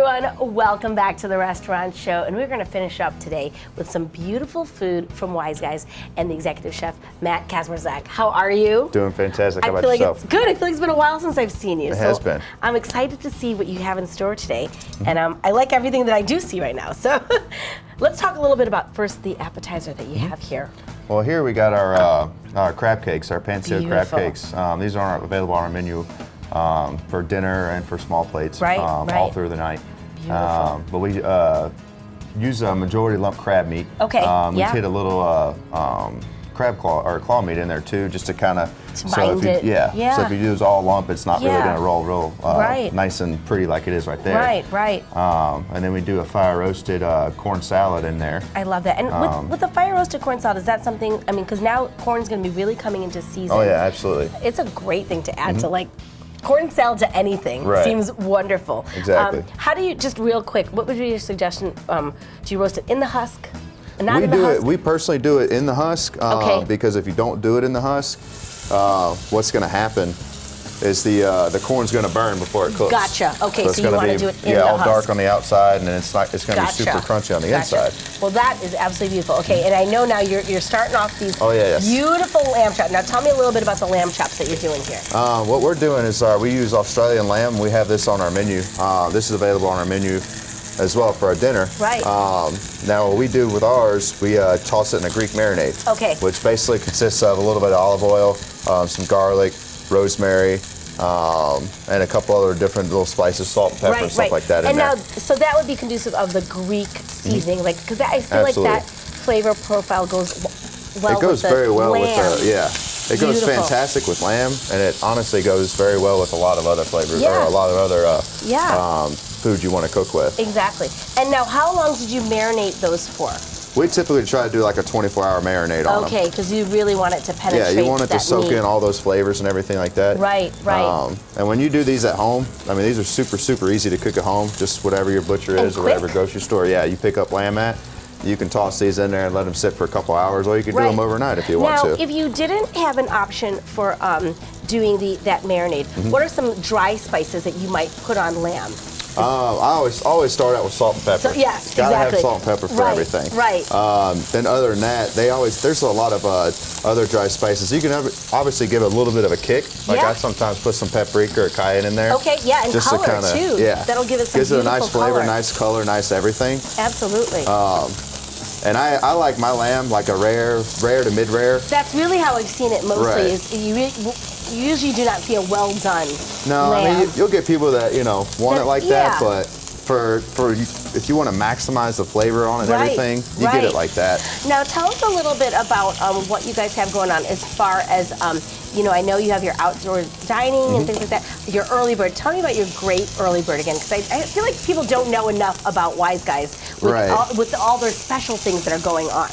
everyone, welcome back to the Restaurant Show, and we're going to finish up today with some beautiful food from WiseGuys and the executive chef, Matt Kazmarzak. How are you? Doing fantastic. How about yourself? yourself? It's good. I feel like it's been a while since I've seen you. It has been. I'm excited to see what you have in store today, and I like everything that I do see right now. So let's talk a little bit about first the appetizer that you have here. Well, here we got our crab cakes, our pan-seared crab cakes. These aren't available on our menu for dinner and for small plates all through the night. But we use a majority lump crab meat. Okay. We hit a little crab claw or claw meat in there too, just to kind of bind it. So if you use all lump, it's not really going to roll real nice and pretty like it is right there. Right. And then we do a fire roasted corn salad in there. I love that. And with the fire roasted corn salad, is that something? I mean, because now corn's going to be really coming into season. Oh yeah, absolutely. It's a great thing to add to like. Corn salad to anything seems wonderful. Exactly. How do you, just real quick, what would be your suggestion? Do you roast it in the husk? Not in the husk? We personally do it in the husk because if you don't do it in the husk, what's going to happen is the corn's going to burn before it cooks. Gotcha. Okay, so you want to do it in the husk. Yeah, all dark on the outside, and then it's going to be super crunchy on the inside. Well, that is absolutely beautiful. Okay, and I know now you're starting off these beautiful lamb chops. Now tell me a little bit about the lamb chops that you're doing here. What we're doing is we use Australian lamb. We have this on our menu. This is available on our menu as well for our dinner. Right. Now what we do with ours, we toss it in a Greek marinade. Okay. Which basically consists of a little bit of olive oil, some garlic, rosemary, and a couple other different little spices, salt and pepper and stuff like that in there. And now, so that would be conducive of the Greek seasoning, like, because I feel like that flavor profile goes well with the It goes very well lamb. with the, It goes fantastic with lamb, and it honestly goes very well with a lot of other flavors or a lot of other food you want to cook with. Exactly. And now, how long did you marinate those for? We typically try to do like a 24-hour marinade on them. Okay, because you really want it to penetrate. Yeah, you want it to soak in all those flavors and everything like that. Right. And when you do these at home, I mean, these are super easy to cook at home. Just whatever your butcher is or whatever grocery store. Yeah, you pick up lamb at. You can toss these in there and let them sit for a couple hours, or you can do them overnight if you want to. Now, if you didn't have an option for doing that marinade, what are some dry spices that you might put on lamb? I always start out with salt and pepper. So, yes, Gotta exactly. have salt and pepper for everything. Right. Then other than that, there's a lot of other dry spices. You can obviously give it a little bit of a kick. Like I sometimes put some paprika or cayenne in there. Okay, yeah, and just color to kinda, too. Yeah. That'll give it some Gives it a nice flavor, color. nice color, nice everything. Absolutely. And I like my lamb like a rare to mid-rare. That's really how I've seen it mostly. Is you usually do not see a well done No, lamb. I mean you'll get people that want it like that, but for if you want to maximize the flavor on it and everything, you get it like that. Now tell us a little bit about what you guys have going on as far as I know you have your outdoor dining and things like that. Your early bird. Tell me about your great early bird again, because I feel like people don't know enough about WiseGuys with all their special things that are going on.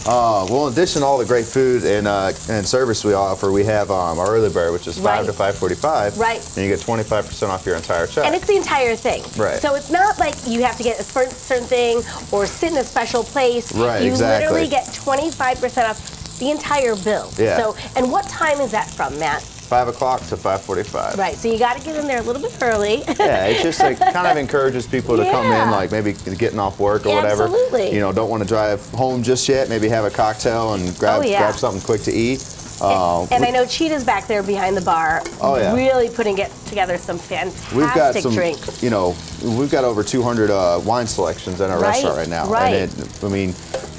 Well, in addition to all the great food and service we offer, we have our early bird, which is 5 to 5:45. Right. And you get 25% off your entire check. And it's the entire thing. Right. So it's not like you have to get a certain thing or sit in a special place. Right, you exactly. literally get 25% off the entire bill. Yeah. So, and what time is that from, Matt? 5 o'clock to 5:45. Right, so you got to get in there a little bit early. Yeah, it's just like kind of encourages people to come in, like maybe getting off work or whatever. Absolutely. Don't want to drive home just yet. Maybe have a cocktail and grab something quick to eat. And I know Cheetah's back there behind the bar, really putting together some fantastic drinks. We've got over 200 wine selections in our restaurant right now. Right. And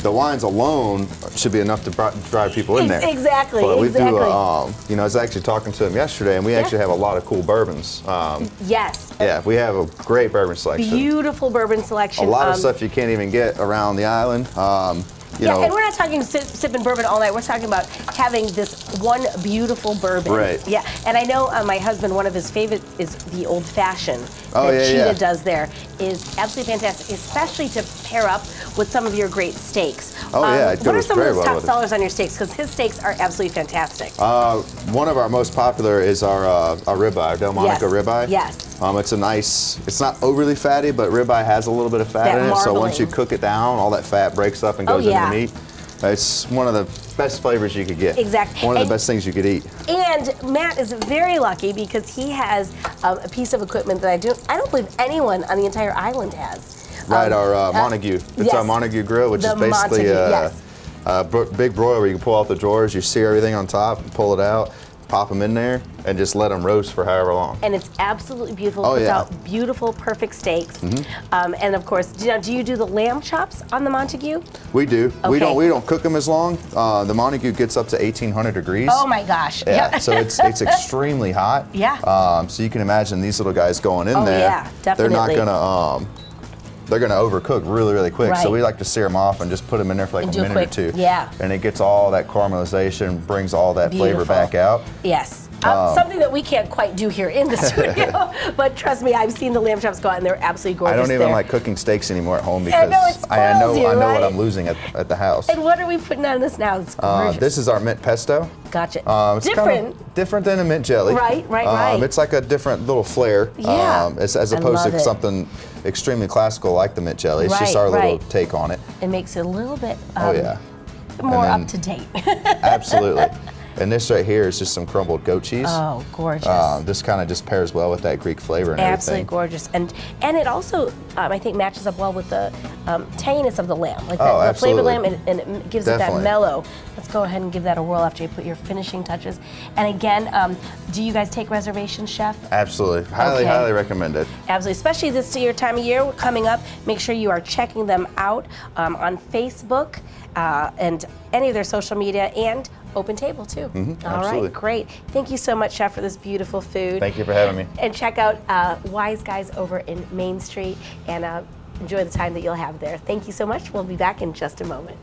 the wines alone should be enough to drive people in there. Exactly. But we do, I was actually talking to them yesterday, and we actually have a lot of cool bourbons. Yes. Yeah, we have a great bourbon selection. Beautiful bourbon selection. A lot of stuff you can't even get around the island. And we're not talking sipping bourbon all night. We're talking about having this one beautiful bourbon. Right. Yeah. And I know my husband, one of his favorite is the old fashioned that Cheetah does there. Is absolutely fantastic, especially to pair up with some of your great steaks. It goes what are some of very those well top sellers on your steaks? Because his steaks are absolutely fantastic. One of our most popular is our ribeye, Delmonico ribeye. Yes. It's not overly fatty, but ribeye has a little bit of fat in it. So once you cook it down, all that fat breaks up and goes into the meat. It's one of the best flavors you could get. Exactly. One of the best things you could eat. And Matt is very lucky because he has a piece of equipment that I don't believe anyone on the entire island has. Right, our Montague. It's our Montague grill, which is basically a big broiler where you can pull out the drawers, you sear everything on top, pull it out, pop them in there, and just let them roast for however long. And it's absolutely beautiful. It puts out beautiful, perfect steaks. And of course, do you do the lamb chops on the Montague? We do. Okay. We don't cook them as long. The Montague gets up to 1,800 degrees. Oh my gosh. Yeah. So it's extremely hot. Yeah. So you can imagine these little guys going in there. Yeah, definitely. They're gonna overcook really, really quick. So we like to sear them off and just put them in there for like a minute or two. Yeah. And it gets all that caramelization, brings all that flavor back out. Yes. Something that we can't quite do here in the studio, but trust me, I've seen the lamb chops go out and they're absolutely gorgeous. I don't even like cooking steaks anymore at home because I know what I'm losing at the house. And what are we putting on this now? It's gorgeous. This is our mint pesto. Gotcha. It's different than a mint jelly. Right. It's like a different little flair. Yeah. As opposed to something extremely classical like the mint jelly. It's just our little take on it. It makes it a little bit more up to date. Absolutely. And this right here is just some crumbled goat cheese. Oh, gorgeous. This kind of just pairs well with that Greek flavor and Absolutely gorgeous. And it also, I think, matches up well with the tanginess of the lamb. Like the flavored lamb, and it gives it that mellow. Let's go ahead and give that a whirl after you put your finishing touches. And again, do you guys take reservations, Chef? Absolutely. Highly recommend it. Absolutely. Especially this time of year coming up. Make sure you are checking them out on Facebook and any of their social media and Open Table too. All right, great. Thank you so much, Chef, for this beautiful food. Thank you for having me. And check out WiseGuys over in Main Street and enjoy the time that you'll have there. Thank you so much. We'll be back in just a moment.